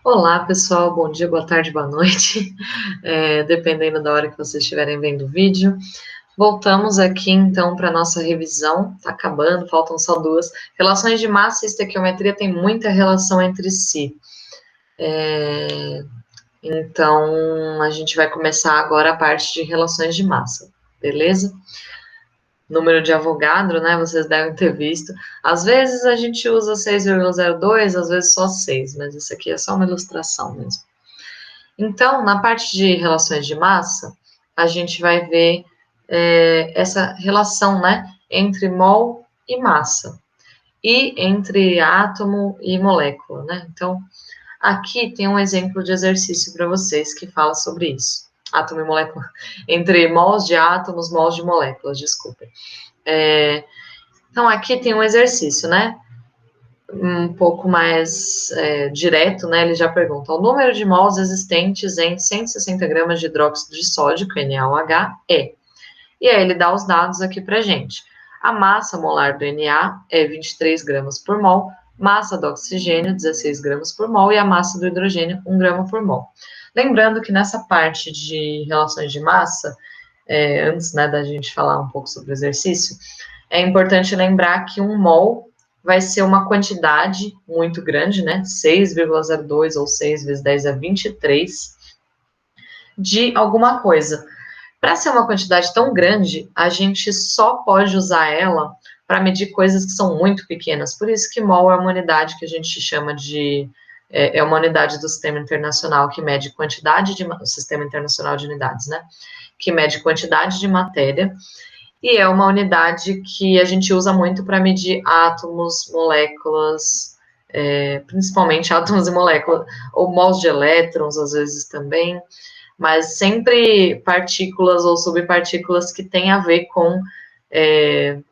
Olá, pessoal, bom dia, boa tarde, boa noite, dependendo da hora que vocês estiverem vendo o vídeo. Voltamos aqui, então, para a nossa revisão, tá acabando, faltam só duas. Relações de massa e estequiometria têm muita relação entre si. Então, a gente vai começar agora a parte de relações de massa, beleza? Número de Avogadro, né, vocês devem ter visto. Às vezes a gente usa 6,02, às vezes só 6, mas isso aqui é só uma ilustração mesmo. Então, na parte de relações de massa, a gente vai ver essa relação, né, entre mol e massa, e entre átomo e molécula, né? Então, aqui tem um exemplo de exercício para vocês que fala sobre isso. Átomo e molécula, entre mols de átomos, mols de moléculas, desculpem. Então, aqui tem um exercício, né? Um pouco mais direto, né? Ele já pergunta: o número de mols existentes em 160 gramas de hidróxido de sódio, NaOH, é. E aí ele dá os dados aqui pra gente. A massa molar do Na é 23 gramas por mol, massa do oxigênio, 16 gramas por mol, e a massa do hidrogênio, 1 grama por mol. Lembrando que nessa parte de relações de massa, antes, né, da gente falar um pouco sobre o exercício, é importante lembrar que 1 mol vai ser uma quantidade muito grande, né, 6,02 ou 6 vezes 10 a 23, de alguma coisa. Para ser uma quantidade tão grande, a gente só pode usar ela para medir coisas que são muito pequenas. Por isso que mol é uma unidade que a gente chama de uma unidade do Sistema Internacional que mede quantidade de Sistema Internacional de Unidades, né? Que mede quantidade de matéria, e é uma unidade que a gente usa muito para medir átomos, moléculas, principalmente átomos e moléculas, ou mols de elétrons, às vezes também, mas sempre partículas ou subpartículas que têm a ver com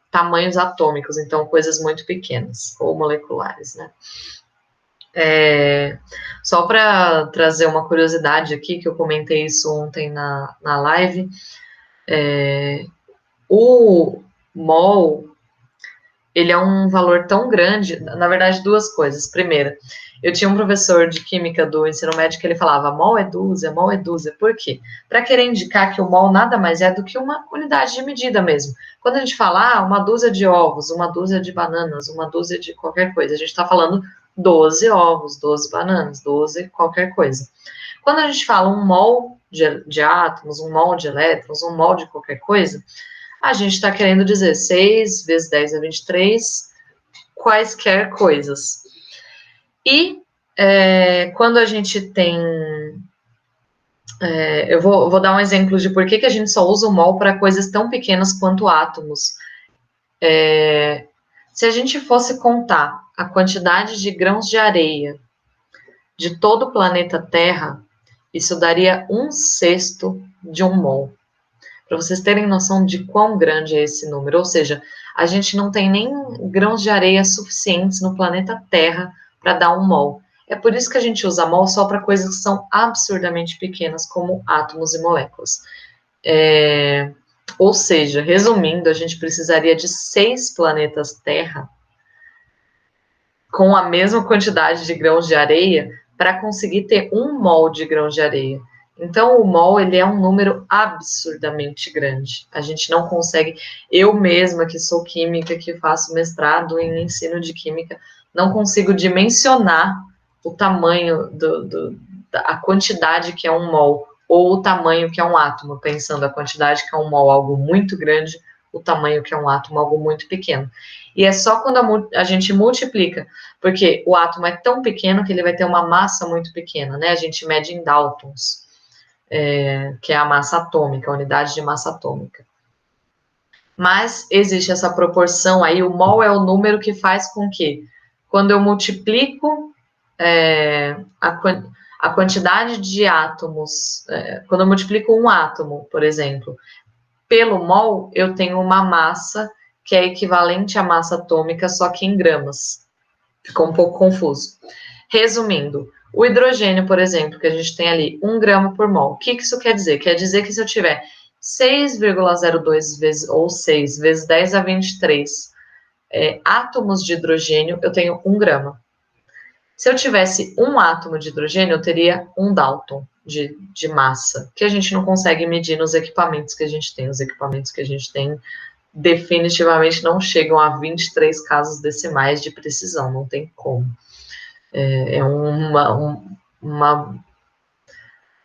tamanhos atômicos, então coisas muito pequenas ou moleculares, né? Só para trazer uma curiosidade aqui, que eu comentei isso ontem na live, o mol, ele é um valor tão grande, na verdade, duas coisas. Primeira, eu tinha um professor de química do ensino médio que ele falava mol é dúzia, mol é dúzia. Por quê? Para querer indicar que o mol nada mais é do que uma unidade de medida mesmo. Quando a gente fala uma dúzia de ovos, uma dúzia de bananas, uma dúzia de qualquer coisa, a gente está falando 12 ovos, 12 bananas, 12 qualquer coisa. Quando a gente fala um mol de átomos, um mol de elétrons, um mol de qualquer coisa, a gente está querendo dizer 6 vezes 10 a 23, quaisquer coisas. E quando a gente tem... eu vou dar um exemplo de por que a gente só usa o mol para coisas tão pequenas quanto átomos. Se a gente fosse contar a quantidade de grãos de areia de todo o planeta Terra, isso daria 1/6 de um mol. Para vocês terem noção de quão grande é esse número. Ou seja, a gente não tem nem grãos de areia suficientes no planeta Terra para dar um mol. É por isso que a gente usa mol só para coisas que são absurdamente pequenas, como átomos e moléculas. Ou seja, resumindo, a gente precisaria de 6 planetas Terra com a mesma quantidade de grãos de areia para conseguir ter 1 mol de grãos de areia. Então, o mol, ele é um número absurdamente grande. A gente não consegue... Eu mesma, que sou química, que faço mestrado em ensino de química, não consigo dimensionar o tamanho, a quantidade que é um mol, ou o tamanho que é um átomo, pensando a quantidade que é um mol, algo muito grande, o tamanho que é um átomo, algo muito pequeno. E é só quando a gente multiplica, porque o átomo é tão pequeno que ele vai ter uma massa muito pequena, né? A gente mede em Daltons, que é a massa atômica, a unidade de massa atômica. Mas existe essa proporção aí, o mol é o número que faz com que, quando eu multiplico a quantidade de átomos, quando eu multiplico um átomo, por exemplo, pelo mol, eu tenho uma massa que é equivalente à massa atômica, só que em gramas. Ficou um pouco confuso. Resumindo, o hidrogênio, por exemplo, que a gente tem ali, 1 grama por mol. O que isso quer dizer? Quer dizer que se eu tiver 6,02 vezes, ou 6 vezes 10 a 23 átomos de hidrogênio, eu tenho 1 grama. Se eu tivesse um átomo de hidrogênio, eu teria um Dalton de massa, que a gente não consegue medir nos equipamentos que a gente tem. Os equipamentos que a gente tem definitivamente não chegam a 23 casos decimais de precisão, não tem como. É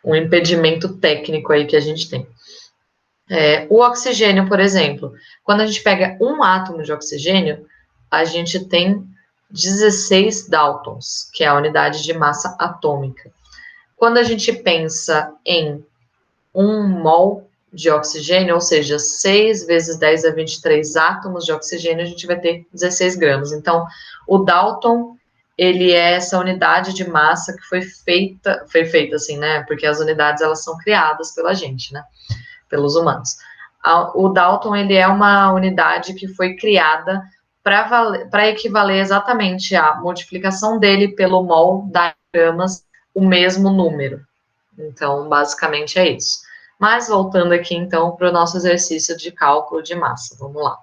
um impedimento técnico aí que a gente tem. O oxigênio, por exemplo, quando a gente pega um átomo de oxigênio, a gente tem 16 Daltons, que é a unidade de massa atômica. Quando a gente pensa em 1 mol de oxigênio, ou seja, 6 vezes 10 a 23 átomos de oxigênio, a gente vai ter 16 gramas. Então, o Dalton, ele é essa unidade de massa que foi feita assim, né? Porque as unidades, elas são criadas pela gente, né? Pelos humanos. O Dalton, ele é uma unidade que foi criada para equivaler exatamente à multiplicação dele pelo mol das gramas, o mesmo número. Então, basicamente é isso. Mas voltando aqui, então, para o nosso exercício de cálculo de massa. Vamos lá.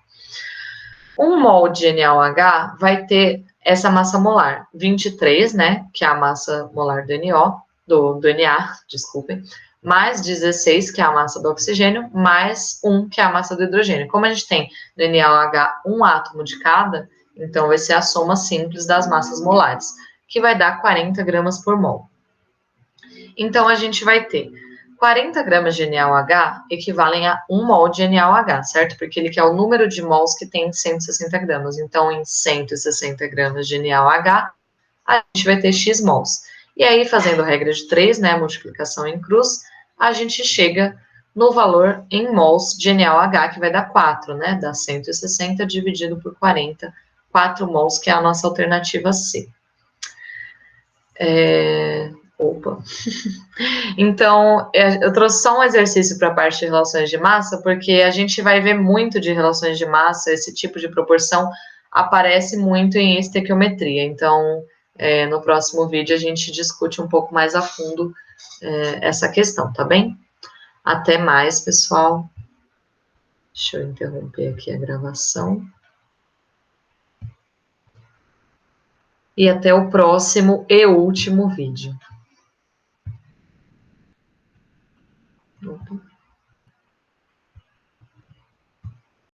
1 mol de NaOH vai ter essa massa molar, 23, né, que é a massa molar do NO, do Na, desculpem, mais 16, que é a massa do oxigênio, mais 1, que é a massa do hidrogênio. Como a gente tem no NaOH um átomo de cada, então vai ser a soma simples das massas molares, que vai dar 40 gramas por mol. Então, a gente vai ter 40 gramas de NaOH equivalem a 1 mol de NaOH, certo? Porque ele quer o número de mols que tem 160 gramas. Então, em 160 gramas de NaOH, a gente vai ter X mols. E aí, fazendo regra de 3, né, multiplicação em cruz, a gente chega no valor em mols de NaOH, que vai dar 4, né? Dá 160 dividido por 40, 4 mols, que é a nossa alternativa C. Opa! Então, eu trouxe só um exercício para a parte de relações de massa, porque a gente vai ver muito de relações de massa, esse tipo de proporção aparece muito em estequiometria. Então, no próximo vídeo a gente discute um pouco mais a fundo essa questão, tá bem? Até mais, pessoal. Deixa eu interromper aqui a gravação. E até o próximo e último vídeo.